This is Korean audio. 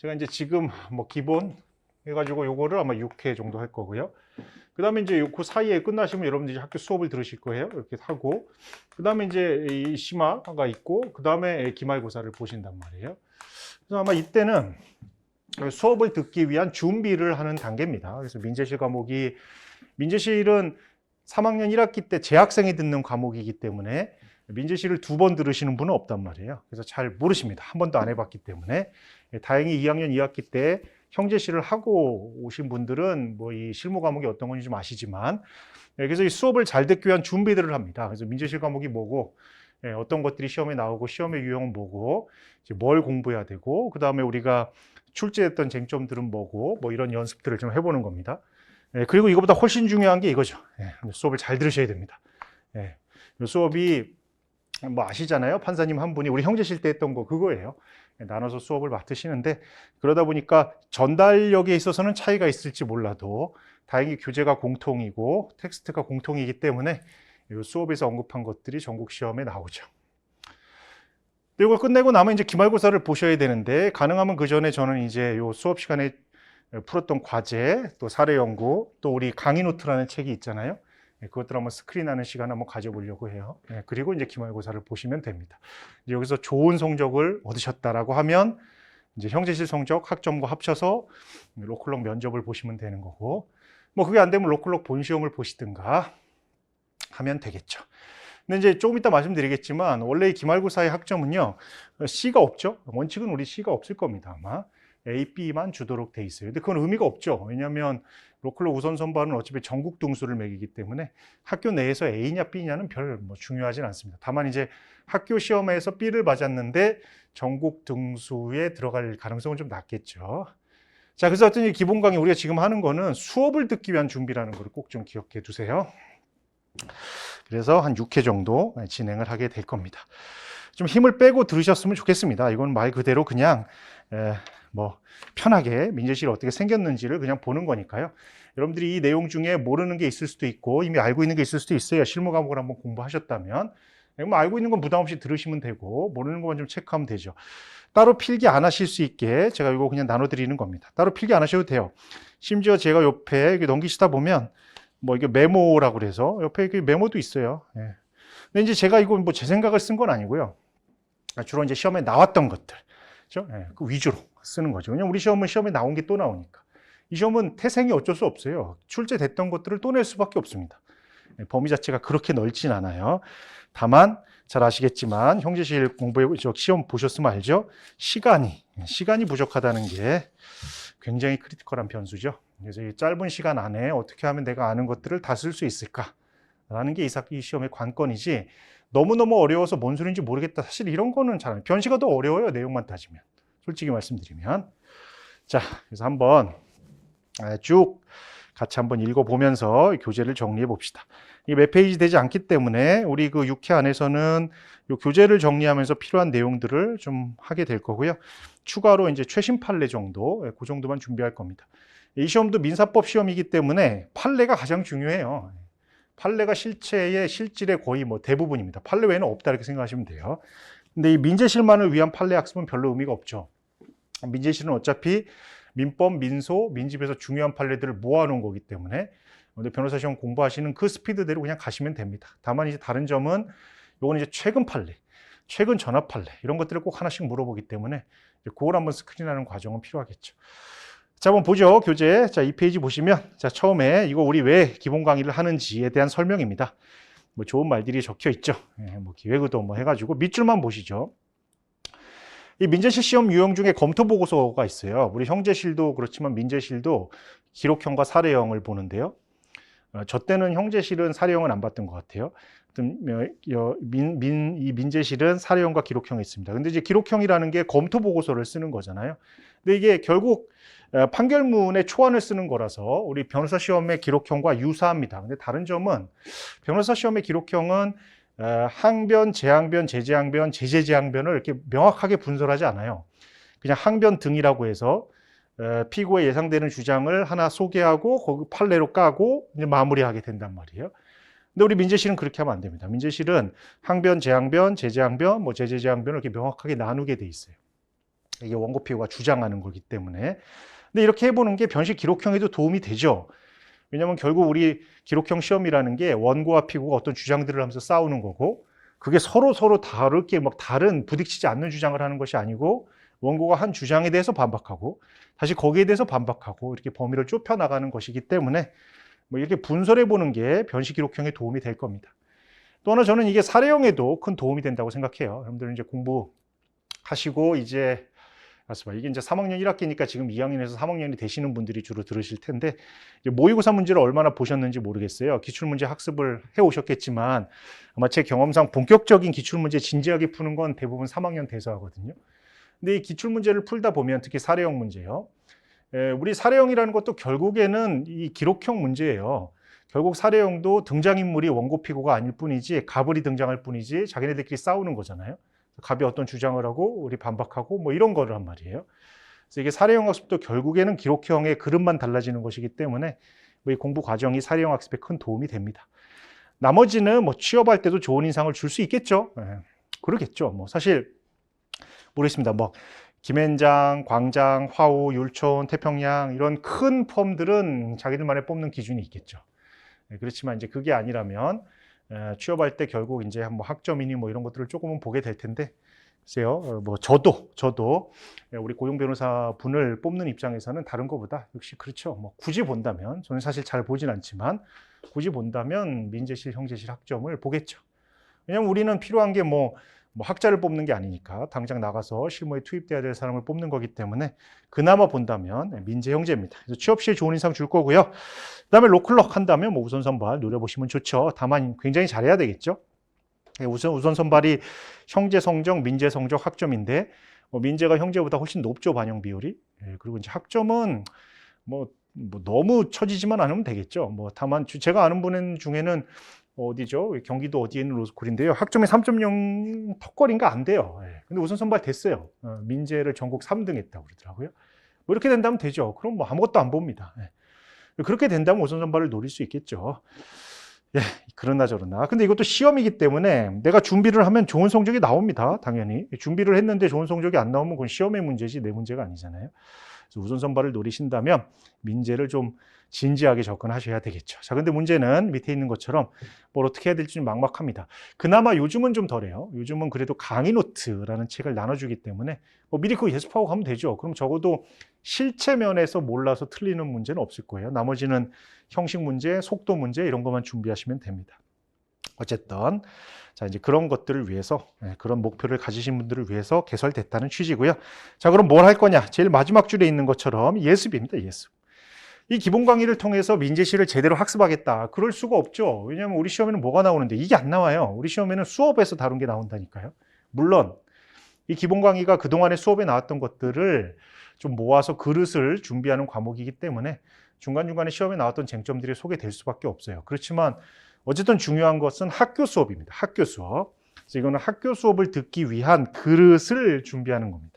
제가 이제 지금 뭐 기본 해가지고 요거를 아마 6회 정도 할 거고요. 그 다음에 이제 그 사이에 끝나시면 여러분들이 학교 수업을 들으실 거예요. 이렇게 하고. 그 다음에 이제 이 심화가 있고, 그 다음에 기말고사를 보신단 말이에요. 그래서 아마 이때는 수업을 듣기 위한 준비를 하는 단계입니다. 그래서 민재실 과목이, 민재실은 3학년 1학기 때 재학생이 듣는 과목이기 때문에 민재실을 2번 들으시는 분은 없단 말이에요. 그래서 잘 모르십니다. 한 번도 안 해봤기 때문에. 다행히 2학년 2학기 때 형제실을 하고 오신 분들은 뭐 이 실무 과목이 어떤 건지 좀 아시지만, 그래서 이 수업을 잘 듣기 위한 준비들을 합니다. 그래서 민재실 과목이 뭐고, 어떤 것들이 시험에 나오고, 시험의 유형은 뭐고, 이제 뭘 공부해야 되고, 그 다음에 우리가 출제했던 쟁점들은 뭐고, 뭐 이런 연습들을 좀 해보는 겁니다. 그리고 이거보다 훨씬 중요한 게 이거죠. 수업을 잘 들으셔야 됩니다. 수업이 뭐 아시잖아요. 판사님 한 분이 우리 형제실 때 했던 거 그거예요. 나눠서 수업을 맡으시는데, 그러다 보니까 전달력에 있어서는 차이가 있을지 몰라도 다행히 교재가 공통이고 텍스트가 공통이기 때문에 이 수업에서 언급한 것들이 전국 시험에 나오죠. 이걸 끝내고 나면 이제 기말고사를 보셔야 되는데, 가능하면 그 전에 저는 이제 이 수업 시간에 풀었던 과제, 또 사례 연구, 또 우리 강의 노트라는 책이 있잖아요. 그것들 한번 스크린하는 시간 한번 가져보려고 해요. 그리고 이제 기말고사를 보시면 됩니다. 여기서 좋은 성적을 얻으셨다라고 하면 이제 형제실 성적 학점과 합쳐서 로컬록 면접을 보시면 되는 거고, 뭐 그게 안 되면 로컬록 본시험을 보시든가 하면 되겠죠. 근데 이제 조금 이따 말씀드리겠지만, 원래 이 기말고사의 학점은요, C가 없죠. 원칙은 우리 C가 없을 겁니다, 아마. A, B만 주도록 돼 있어요. 근데 그건 의미가 없죠. 왜냐하면 로컬록 우선 선발은 어차피 전국 등수를 매기기 때문에 학교 내에서 A냐 B냐는 별 뭐 중요하진 않습니다. 다만 이제 학교 시험에서 B를 맞았는데 전국 등수에 들어갈 가능성은 좀 낮겠죠. 자, 그래서 어떤 기본 강의 우리가 지금 하는 거는 수업을 듣기 위한 준비라는 걸 꼭 좀 기억해 두세요. 그래서 한 6회 정도 진행을 하게 될 겁니다. 좀 힘을 빼고 들으셨으면 좋겠습니다. 이건 말 그대로 그냥 뭐 편하게 민재실이 어떻게 생겼는지를 그냥 보는 거니까요. 여러분들이 이 내용 중에 모르는 게 있을 수도 있고 이미 알고 있는 게 있을 수도 있어요. 실무 과목을 한번 공부하셨다면. 뭐 알고 있는 건 부담 없이 들으시면 되고 모르는 것만 좀 체크하면 되죠. 따로 필기 안 하실 수 있게 제가 이거 그냥 나눠드리는 겁니다. 따로 필기 안 하셔도 돼요. 심지어 제가 옆에 넘기시다 보면 뭐 이게 메모라고 그래서 옆에 메모도 있어요. 근데 이제 제가 이거 뭐 제 생각을 쓴 건 아니고요. 주로 이제 시험에 나왔던 것들, 그렇죠? 그 위주로 쓰는 거죠. 왜냐면 우리 시험은 시험에 나온 게 또 나오니까. 이 시험은 태생이 어쩔 수 없어요. 출제됐던 것들을 또 낼 수밖에 없습니다. 범위 자체가 그렇게 넓진 않아요. 다만 잘 아시겠지만 형제실 공부해 시험 보셨으면 알죠? 시간이 부족하다는 게 굉장히 크리티컬한 변수죠. 그래서 이 짧은 시간 안에 어떻게 하면 내가 아는 것들을 다 쓸 수 있을까라는 게 이 시험의 관건이지, 너무너무 어려워서 뭔 소리인지 모르겠다. 사실 이런 거는 잘, 변시가 더 어려워요. 내용만 따지면. 솔직히 말씀드리면. 자, 그래서 한번 쭉 같이 한번 읽어보면서 교재를 정리해 봅시다. 이게 몇 페이지 되지 않기 때문에 우리 그 6회 안에서는 이 교재를 정리하면서 필요한 내용들을 좀 하게 될 거고요. 추가로 이제 최신 판례 정도, 그 정도만 준비할 겁니다. 이 시험도 민사법 시험이기 때문에 판례가 가장 중요해요. 판례가 실체의 실질의 거의 뭐 대부분입니다. 판례 외에는 없다 이렇게 생각하시면 돼요. 근데 이 민재실만을 위한 판례 학습은 별로 의미가 없죠. 민재실은 어차피 민법, 민소, 민집에서 중요한 판례들을 모아놓은 거기 때문에 근데 변호사 시험 공부하시는 그 스피드대로 그냥 가시면 됩니다. 다만 이제 다른 점은 요건 이제 최근 판례, 최근 전압 판례 이런 것들을 꼭 하나씩 물어보기 때문에 그걸 한번 스크린하는 과정은 필요하겠죠. 자, 한번 보죠. 교재. 자, 이 페이지 보시면, 자, 처음에 이거 우리 왜 기본 강의를 하는지에 대한 설명입니다. 뭐 좋은 말들이 적혀 있죠. 뭐 기획의도 뭐 해가지고 밑줄만 보시죠. 이 민재실 시험 유형 중에 검토 보고서가 있어요. 우리 형제실도 그렇지만 민재실도 기록형과 사례형을 보는데요. 저 때는 형제실은 사례형은 안 봤던 것 같아요. 이 민재실은 사례형과 기록형이 있습니다. 근데 이제 기록형이라는 게 검토 보고서를 쓰는 거잖아요. 근데 이게 결국 판결문의 초안을 쓰는 거라서 우리 변호사 시험의 기록형과 유사합니다. 근데 다른 점은 변호사 시험의 기록형은 항변, 재항변, 제재항변, 제재재항변을 이렇게 명확하게 분설하지 않아요. 그냥 항변 등이라고 해서 피고의 예상되는 주장을 하나 소개하고 거기 판례로 까고 이제 마무리하게 된단 말이에요. 근데 우리 민재실은 그렇게 하면 안 됩니다. 민재실은 항변, 재항변, 제재항변, 뭐 제재재항변을 이렇게 명확하게 나누게 돼 있어요. 이게 원고피고가 주장하는 거기 때문에. 근데 이렇게 해보는 게 변식 기록형에도 도움이 되죠. 왜냐하면 결국 우리 기록형 시험이라는 게 원고와 피고가 어떤 주장들을 하면서 싸우는 거고, 그게 서로 다르게 막 다른 부딪히지 않는 주장을 하는 것이 아니고, 원고가 한 주장에 대해서 반박하고 다시 거기에 대해서 반박하고 이렇게 범위를 좁혀 나가는 것이기 때문에 뭐 이렇게 분설해 보는 게 변식 기록형에 도움이 될 겁니다. 또 하나 저는 이게 사례형에도 큰 도움이 된다고 생각해요. 여러분들 이제 공부하시고 이제 이게 이제 3학년 1학기니까 지금 2학년에서 3학년이 되시는 분들이 주로 들으실 텐데, 이제 모의고사 문제를 얼마나 보셨는지 모르겠어요. 기출문제 학습을 해 오셨겠지만 아마 제 경험상 본격적인 기출문제 진지하게 푸는 건 대부분 3학년 돼서 하거든요. 근데 이 기출문제를 풀다 보면 특히 사례형 문제요. 우리 사례형이라는 것도 결국에는 이 기록형 문제예요. 결국 사례형도 등장인물이 원고 피고가 아닐 뿐이지, 갑을이 등장할 뿐이지 자기네들끼리 싸우는 거잖아요. 갑이 어떤 주장을 하고 우리 반박하고 뭐 이런 거란 말이에요. 그래서 이게 사례형 학습도 결국에는 기록형의 그릇만 달라지는 것이기 때문에 뭐 이 공부 과정이 사례형 학습에 큰 도움이 됩니다. 나머지는 뭐 취업할 때도 좋은 인상을 줄 수 있겠죠. 그러겠죠. 뭐 사실 모르겠습니다. 뭐 김앤장, 광장, 화우, 율촌, 태평양 이런 큰 펌들은 자기들만의 뽑는 기준이 있겠죠. 그렇지만 이제 그게 아니라면 취업할 때 결국 이제 뭐 학점이니 뭐 이런 것들을 조금은 보게 될 텐데, 글쎄요, 뭐 저도 우리 고용 변호사 분을 뽑는 입장에서는 다른 것보다 역시 그렇죠. 뭐 굳이 본다면, 저는 사실 잘 보진 않지만 굳이 본다면 민재실, 형제실 학점을 보겠죠. 왜냐하면 우리는 필요한 게 뭐 학자를 뽑는 게 아니니까 당장 나가서 실무에 투입돼야 될 사람을 뽑는 거기 때문에 그나마 본다면 민재 형제입니다. 그래서 취업 시에 좋은 인상 줄 거고요. 그다음에 로클럭 한다면 뭐 우선 선발 노려보시면 좋죠. 다만 굉장히 잘해야 되겠죠. 우선 선발이 형제 성적, 민재 성적 학점인데 민재가 형제보다 훨씬 높죠, 반영 비율이. 그리고 이제 학점은 뭐 너무 처지지만 않으면 되겠죠. 뭐 다만 제가 아는 분 중에는 어디죠? 경기도 어디에 있는 로스쿨인데요. 학점이 3.0 턱걸이인가 안 돼요. 근데 우선 선발 됐어요. 민재를 전국 3등 했다고 그러더라고요. 뭐 이렇게 된다면 되죠. 그럼 뭐 아무것도 안 봅니다. 그렇게 된다면 우선 선발을 노릴 수 있겠죠. 그러나 저러나. 근데 이것도 시험이기 때문에 내가 준비를 하면 좋은 성적이 나옵니다. 당연히. 준비를 했는데 좋은 성적이 안 나오면 그건 시험의 문제지 내 문제가 아니잖아요. 그래서 우선 선발을 노리신다면 민재를 좀 진지하게 접근하셔야 되겠죠. 자, 근데 문제는 밑에 있는 것처럼 뭘 어떻게 해야 될지 좀 막막합니다. 그나마 요즘은 좀 덜해요. 요즘은 그래도 강의 노트라는 책을 나눠주기 때문에 뭐 미리 그거 예습하고 가면 되죠. 그럼 적어도 실체 면에서 몰라서 틀리는 문제는 없을 거예요. 나머지는 형식 문제, 속도 문제 이런 것만 준비하시면 됩니다. 어쨌든 자, 이제 그런 것들을 위해서, 그런 목표를 가지신 분들을 위해서 개설됐다는 취지고요. 자, 그럼 뭘 할 거냐? 제일 마지막 줄에 있는 것처럼 예습입니다. 예습. 이 기본 강의를 통해서 민재실을 제대로 학습하겠다. 그럴 수가 없죠. 왜냐하면 우리 시험에는 뭐가 나오는데 이게 안 나와요. 우리 시험에는 수업에서 다룬 게 나온다니까요. 물론 이 기본 강의가 그동안에 수업에 나왔던 것들을 좀 모아서 그릇을 준비하는 과목이기 때문에 중간중간에 시험에 나왔던 쟁점들이 소개될 수밖에 없어요. 그렇지만 어쨌든 중요한 것은 학교 수업입니다. 학교 수업. 그래서 이거는 학교 수업을 듣기 위한 그릇을 준비하는 겁니다.